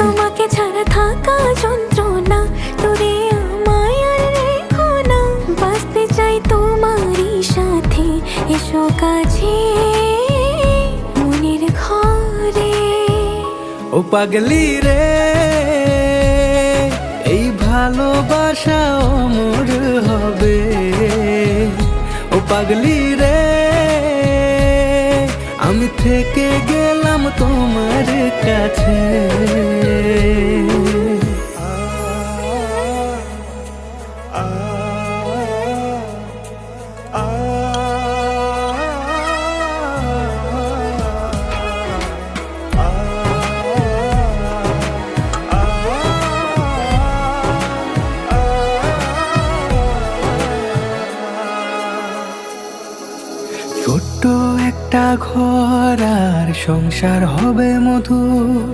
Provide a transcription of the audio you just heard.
তোমাকে ছাড়া থাকা যন্ত্রণা, দূরে আমায় আর রেখো না। বাঁচতে চাই তোমারই সাথে, এসো কাছে মনের ঘরে। ও পাগলি রে, এই ভালোবাসা অমর হবে। ও পাগলি রে, আমি থেকে গেলাম তোমার কাছে। ছোট্ট একটা ঘর আর সংসার হবে মধুর,